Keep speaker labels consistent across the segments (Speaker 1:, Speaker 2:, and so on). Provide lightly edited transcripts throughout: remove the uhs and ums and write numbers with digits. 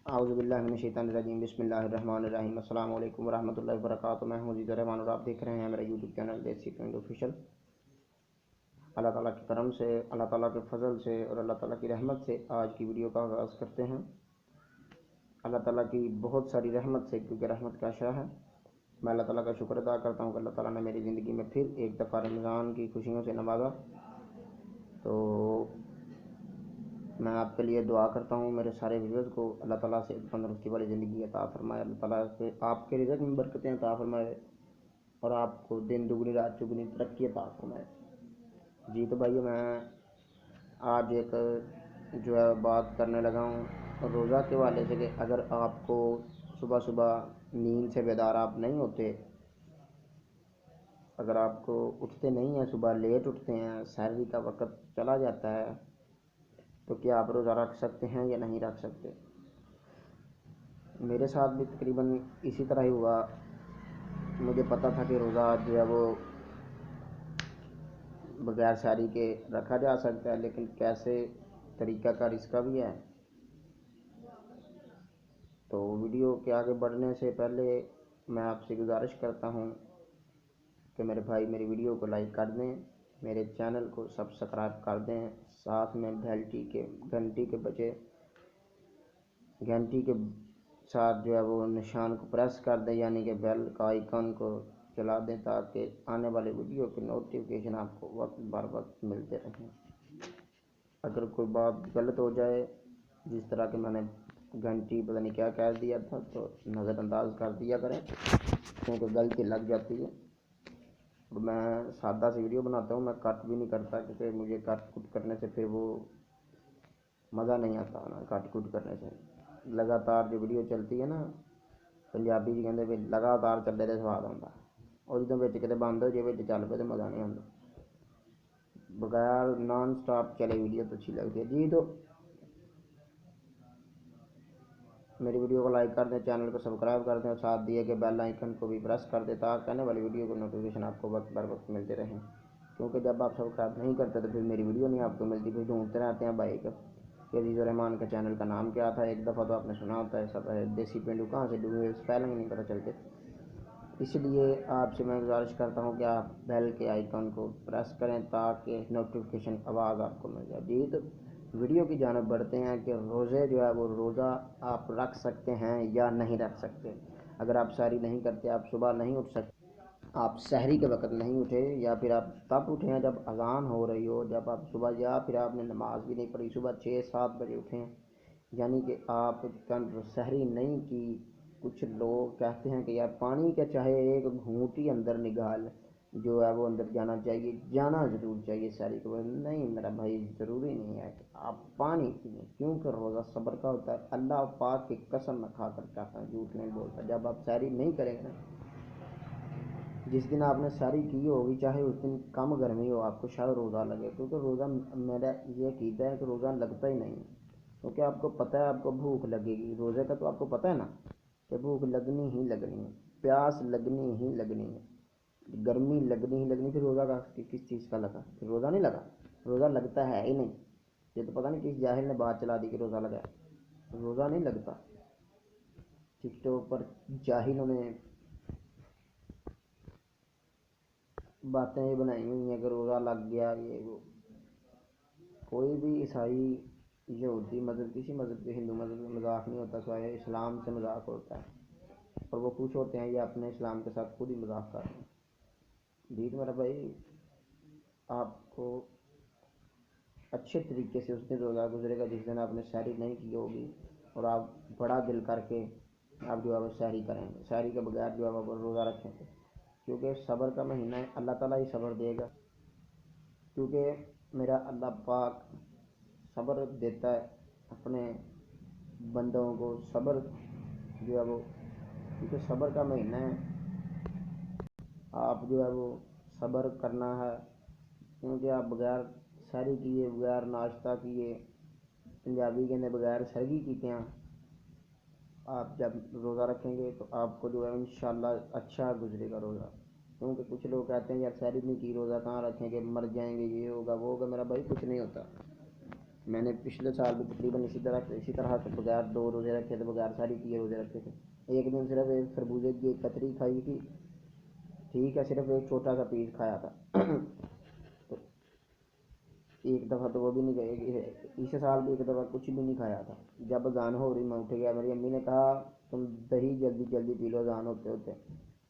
Speaker 1: اعوذ باللہ من الشیطان الرجیم بسم اللہ الرحمن الرحیم السلام علیکم ورحمۃ اللہ وبرکاتہ۔ میں ہوں عزیز الرحمان اور آپ دیکھ رہے ہیں میرا یوٹیوب چینل دیسی پینٹ آفیشیل۔ اللہ تعالیٰ کے کرم سے، اللہ تعالیٰ کے فضل سے اور اللہ تعالیٰ کی رحمت سے آج کی ویڈیو کا آغاز کرتے ہیں۔ اللہ تعالیٰ کی بہت ساری رحمت سے، کیونکہ رحمت کا شاہ ہے، میں اللہ تعالیٰ کا شکر ادا کرتا ہوں کہ اللہ تعالیٰ نے میری زندگی میں پھر ایک دفعہ رمضان کی خوشیوں سے نوازا۔ تو میں آپ کے لیے دعا کرتا ہوں، میرے سارے ویورز کو اللہ تعالیٰ سے تندرستی والی زندگی عطا فرمائے، اللہ تعالیٰ سے آپ کے رزق میں برکتیں عطا فرمائے اور آپ کو دن دگنی رات چگنی ترقی عطا فرمائے۔ جی تو بھائیو، میں آج ایک جو ہے بات کرنے لگا ہوں روزہ کے حوالے سے کہ اگر آپ کو صبح صبح نیند سے بیدار آپ نہیں ہوتے، اگر آپ کو اٹھتے نہیں ہیں، صبح لیٹ اٹھتے ہیں، سحری کا وقت چلا جاتا ہے، تو کیا آپ روزہ رکھ سکتے ہیں یا نہیں رکھ سکتے؟ میرے ساتھ بھی تقریباً اسی طرح ہی ہوا۔ مجھے پتہ تھا کہ روزہ جو ہے وہ بغیر سحری کے رکھا جا سکتا ہے، لیکن کیسے طریقہ کار اس کا بھی ہے۔ تو ویڈیو کے آگے بڑھنے سے پہلے میں آپ سے گزارش کرتا ہوں کہ میرے بھائی میری ویڈیو کو لائک کر دیں، میرے چینل کو سبسکرائب کر دیں، ساتھ میں گھنٹی کے ساتھ جو ہے وہ نشان کو پریس کر دیں، یعنی کہ بیل کا آئیکن کو چلا دیں، تاکہ آنے والے ویڈیو کے نوٹیفیکیشن آپ کو وقت بر وقت ملتے رہیں۔ اگر کوئی بات غلط ہو جائے، جس طرح کہ میں نے گھنٹی پتہ نہیں کیا کہہ دیا تھا، تو نظر انداز کر دیا کریں، کیونکہ غلطی لگ جاتی ہے۔ اور میں سادہ سی ویڈیو بناتا ہوں، میں کٹ بھی نہیں کرتا، کیونکہ مجھے کٹ کٹ کرنے سے پھر وہ مزہ نہیں آتا نا، کٹ کٹ کرنے سے لگاتار جو ویڈیو چلتی ہے نا، پنجابی جی کہتے ہیں لگاتار چلے تو سواد آتا، اور جدوں وچ کتے بند ہو جائے چل پے تو مزہ نہیں آتا۔ بغیر نان سٹاپ چلے ویڈیو تو اچھی لگتی ہے۔ جی تو میری ویڈیو کو لائک کر دیں، چینل کو سبسکرائب کر دیں اور ساتھ دیے کہ بیل آئیکن کو بھی پریس کر دیں، تاکہ آنے والی ویڈیو کو نوٹیفیکیشن آپ کو وقت بر وقت ملتے رہیں، کیونکہ جب آپ سبسکرائب نہیں کرتے تو پھر میری ویڈیو نہیں آپ کو ملتی، پھر ڈھونڈتے رہتے ہیں بھائی کہ عزیز الرحمان کا چینل کا نام کیا تھا۔ ایک دفعہ تو آپ نے سنا ہوتا ہے سب دیسی پینڈو کہاں سے ڈوبے، اسپیلنگ نہیں پتہ چلتے۔ اس لیے آپ سے میں گزارش کرتا ہوں کہ آپ بیل کے آئیکن کو پریس کریں تاکہ نوٹیفیکیشن آواز آپ کو مل جائے۔ جی تو ویڈیو کی جانب بڑھتے ہیں کہ روزے جو ہے وہ روزہ آپ رکھ سکتے ہیں یا نہیں رکھ سکتے۔ اگر آپ سحری نہیں کرتے، آپ صبح نہیں اٹھ سکتے، آپ سحری کے وقت نہیں اٹھے، یا پھر آپ تب اٹھے ہیں جب اذان ہو رہی ہو، جب آپ صبح، یا پھر آپ نے نماز بھی نہیں پڑھی، صبح 6-7 بجے اٹھے ہیں، یعنی کہ آپ سحری نہیں کی۔ کچھ لوگ کہتے ہیں کہ یار پانی کے چاہے ایک گھونٹ ہی اندر نگال جو ہے وہ اندر جانا چاہیے، جانا ضرور چاہیے سحری کے بعد۔ نہیں میرا بھائی، ضروری نہیں ہے کہ آپ پانی پئیں، کیونکہ روزہ صبر کا ہوتا ہے۔ اللہ پاک کی قسم میں کھا کر کہتا ہوں، جھوٹ نہیں بولتا، جب آپ سحری نہیں کریں گے نا، جس دن آپ نے سحری کی ہوگی، چاہے اس دن کم گرمی ہو، آپ کو شاید روزہ لگے، کیونکہ روزہ میرا یہ عقیدہ ہے کہ روزہ لگتا ہی نہیں، کیونکہ آپ کو پتہ ہے آپ کو بھوک لگے گی۔ روزے کا تو آپ کو پتہ ہے نا کہ بھوک لگنی ہی لگنی ہے، پیاس لگنی ہی لگنی ہے، گرمی لگنی ہی لگنی، پھر روزہ کا کس چیز کا لگا؟ پھر روزہ نہیں لگا، روزہ لگتا ہے ہی نہیں۔ یہ تو پتہ نہیں کس جاہل نے بات چلا دی کہ روزہ لگا ہے، روزہ نہیں لگتا۔ ٹک ٹاک پر جاہلوں نے باتیں یہ بنائی ہوئی ہیں کہ روزہ لگ گیا، یہ وہ۔ کوئی بھی عیسائی، یہودی مذہب، کسی مذہب کے، ہندو مذہب میں مذاق نہیں ہوتا، سوائے اسلام سے مذاق ہوتا ہے، اور وہ خوش ہوتے ہیں یہ اپنے اسلام کے ساتھ خود ہی مذاق کر رہے ہیں۔ جی میرا بھائی، آپ کو اچھے طریقے سے اس دن روزہ گزرے گا جس دن آپ نے سحری نہیں کی ہوگی، اور آپ بڑا دل کر کے آپ جو ہے وہ سحری کریں گے، سحری کے بغیر جو ہے وہ روزہ رکھیں گے، کیونکہ صبر کا مہینہ ہے، اللہ تعالیٰ ہی صبر دے گا، کیونکہ میرا اللہ پاک صبر دیتا ہے اپنے بندوں کو، صبر جو ہے وہ، کیونکہ صبر کا مہینہ ہے، آپ جو ہے وہ صبر کرنا ہے، کیونکہ آپ بغیر سحری کیے، بغیر ناشتہ کیے، پنجابی کہتے بغیر سرگی کیتے ہیں، آپ جب روزہ رکھیں گے تو آپ کو جو ہے انشاءاللہ اچھا گزرے گا روزہ۔ کیونکہ کچھ لوگ کہتے ہیں یار سحری نہیں کی، روزہ کہاں رکھیں گے، مر جائیں گے، یہ ہوگا وہ ہوگا۔ میرا بھائی کچھ نہیں ہوتا، میں نے پچھلے سال بھی تقریباً اسی طرح سے بغیر 2 روزے رکھے تھے، بغیر ساری کیے روزے رکھے تھے۔ ایک دن صرف ایک خربوزے کی ایک کتری کھائی تھی، ٹھیک ہے، صرف ایک چھوٹا سا پیس کھایا تھا تو ایک دفعہ تو وہ بھی نہیں گئے، اس سال بھی ایک دفعہ کچھ بھی نہیں کھایا تھا۔ جب اذان ہو رہی میں اٹھ گیا، میری امی نے کہا تم دہی جلدی جلدی پی لو اذان ہوتے ہوتے۔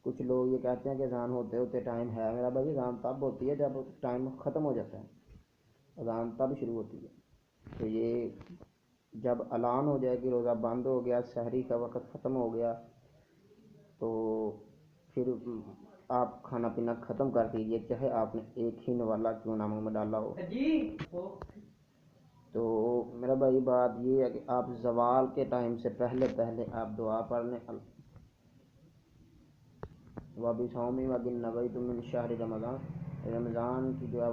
Speaker 1: کچھ لوگ یہ کہتے ہیں کہ اذان ہوتے ہوتے ٹائم ہے، میرا بھائی اذان تب ہوتی ہے جب ٹائم ختم ہو جاتا ہے، اذان تب شروع ہوتی ہے۔ تو یہ جب اعلان ہو جائے کہ روزہ بند ہو گیا، سحری کا وقت ختم ہو گیا، تو پھر آپ کھانا پینا ختم کر دیجیے، چاہے آپ نے ایک ہی نوالا کیوں نہ منہ میں ڈالا ہو۔ تو میرا بھائی بات یہ ہے کہ آپ زوال کے ٹائم سے پہلے آپ دعا پڑھ لیں، وَبِصَوْمِ وَبِالنَّوَيْتُ مِنْ شَهْرِ رمضان کی جو ہے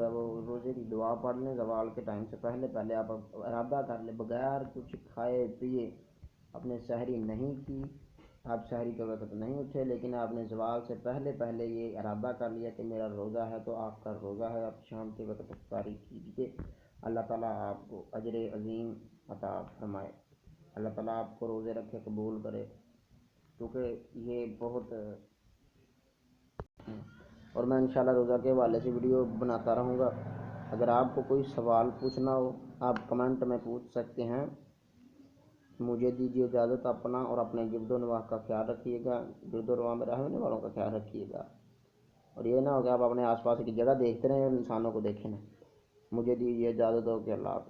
Speaker 1: وہ روزے کی دعا پڑھ لیں زوال کے ٹائم سے پہلے آپ ارادہ کر لیں، بغیر کچھ کھائے پیے آپ نے سحری نہیں کی، آپ سحری کے وقت نہیں اٹھے، لیکن آپ نے زوال سے پہلے یہ ارادہ کر لیا کہ میرا روزہ ہے، تو آپ کا روزہ ہے، آپ شام کے وقت افطاری کیجیے۔ اللہ تعالیٰ آپ کو اجر عظیم عطا فرمائے، اللہ تعالیٰ آپ کو روزے رکھے قبول کرے، کیونکہ یہ بہت اور میں انشاءاللہ روزہ کے حوالے سے ویڈیو بناتا رہوں گا۔ اگر آپ کو کوئی سوال پوچھنا ہو آپ کمنٹ میں پوچھ سکتے ہیں۔ مجھے دیجیے اجازت، اپنا اور اپنے گرد و نواح کا خیال رکھیے گا، گرد و نواح میں رہنے والوں کا خیال رکھیے گا، اور یہ نہ ہو کہ آپ اپنے آس پاس کی جگہ دیکھتے رہیں اور انسانوں کو دیکھیں نا۔ مجھے دیجیے اجازت ہو کہ اللہ حافظ۔